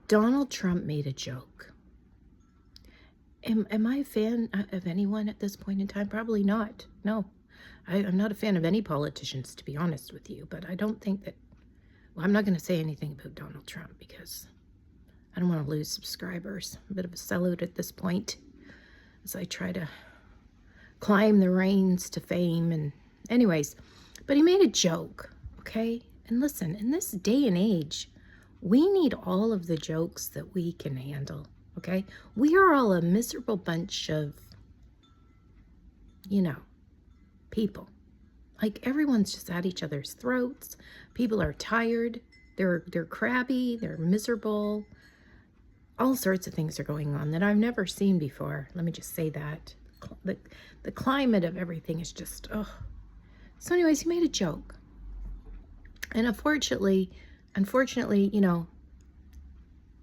Donald Trump made a joke. Am I a fan of anyone at this point in time? Probably not. No. I'm not a fan of any politicians, to be honest with you, but I don't think that, well, I'm not going to say anything about Donald Trump because I don't want to lose subscribers. I'm a bit of a sellout at this point as I try to climb the reins to fame. And anyways, but he made a joke, okay? And listen, in this day and age, we need all of the jokes that we can handle, okay? We are all a miserable bunch of, people. Like, everyone's just at each other's throats. People are tired. They're crabby. They're miserable. All sorts of things are going on that I've never seen before. Let me just say that. The climate of everything is just, ugh. So anyways, he made a joke. And unfortunately,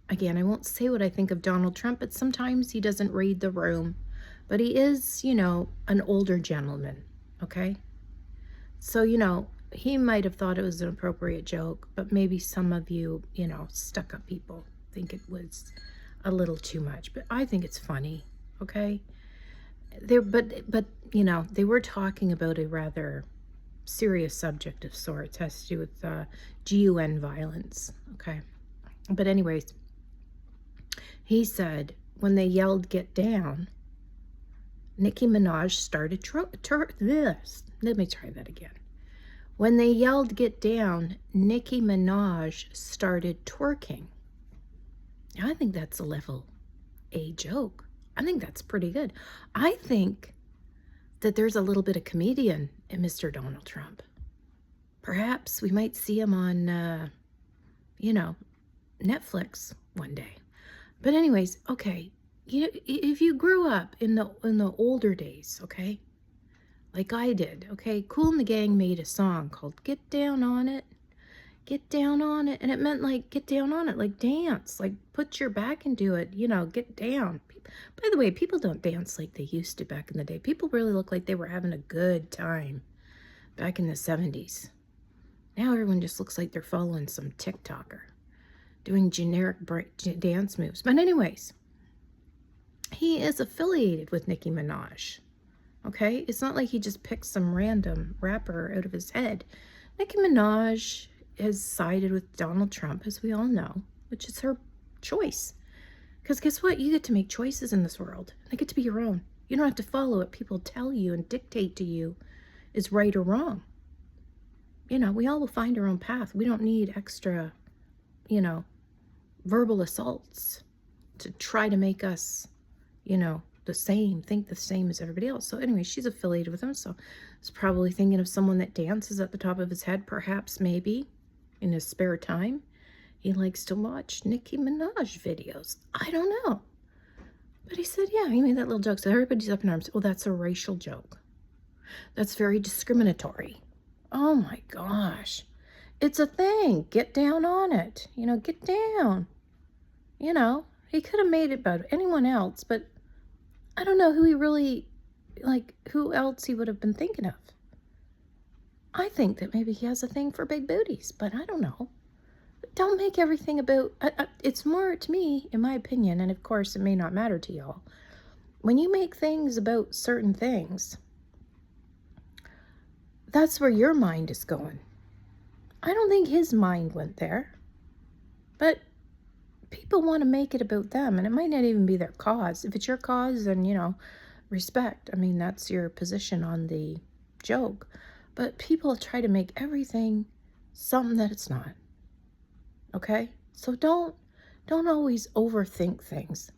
again, I won't say what I think of Donald Trump, but sometimes he doesn't read the room. But he is, an older gentleman, okay? So, he might have thought it was an appropriate joke, but maybe some of you, stuck-up people think it was a little too much. But I think it's funny, okay? They were talking about a rather serious subject of sorts. It has to do with GUN violence, okay? But anyways, he said when they yelled "get down," Nicki Minaj started let me try that again. When they yelled "get down," Nicki Minaj started twerking. Now, I think that's a level A joke. I think that's pretty good. I think that there's a little bit of comedian in Mr. Donald Trump. Perhaps we might see him on, Netflix one day. But anyways, okay, if you grew up in the older days, okay, like I did, okay, Kool and the Gang made a song called "Get Down on It." Get down on it. And it meant like get down on it, like dance, like put your back into it, get down. By the way, people don't dance like they used to back in the day. People really look like they were having a good time back in the 70s. Now everyone just looks like they're following some TikToker doing generic dance moves. But anyways, he is affiliated with Nicki Minaj, okay? It's not like he just picked some random rapper out of his head. Nicki Minaj has sided with Donald Trump, as we all know, which is her choice. Because guess what? You get to make choices in this world. They get to be your own. You don't have to follow what people tell you and dictate to you is right or wrong. We all will find our own path. We don't need extra, verbal assaults to try to make us, think the same as everybody else. So anyway, she's affiliated with him. So he's probably thinking of someone that dances at the top of his head, perhaps, maybe, in his spare time. He likes to watch Nicki Minaj videos. I don't know. But he said, yeah, he made that little joke. So everybody's up in arms. Oh, that's a racial joke. That's very discriminatory. Oh my gosh. It's a thing. Get down on it. Get down. He could have made it about anyone else, but I don't know who he really, who else he would have been thinking of. I think that maybe he has a thing for big booties, but I don't know. Don't make everything about, it's more to me, in my opinion, and of course it may not matter to y'all. When you make things about certain things, that's where your mind is going. I don't think his mind went there, but people want to make it about them, and it might not even be their cause. If it's your cause, then, respect. I mean, that's your position on the joke. But people try to make everything something that it's not. Okay? So don't always overthink things.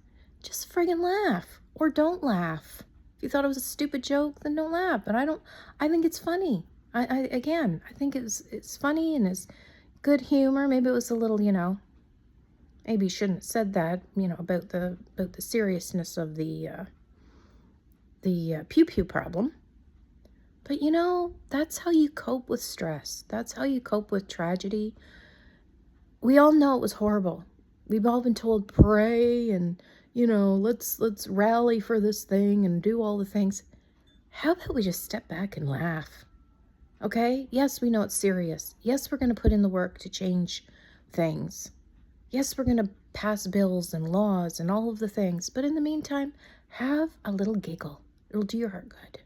Just friggin' laugh. Or don't laugh. If you thought it was a stupid joke, then don't laugh. But I think it's funny. I think it's funny and it's good humor. Maybe it was a little, maybe you shouldn't have said that, about the seriousness of the pew-pew problem. But, that's how you cope with stress. That's how you cope with tragedy. We all know it was horrible. We've all been told, pray and, let's rally for this thing and do all the things. How about we just step back and laugh? Okay? Yes, we know it's serious. Yes, we're going to put in the work to change things. Yes, we're going to pass bills and laws and all of the things, but in the meantime, have a little giggle. It'll do your heart good.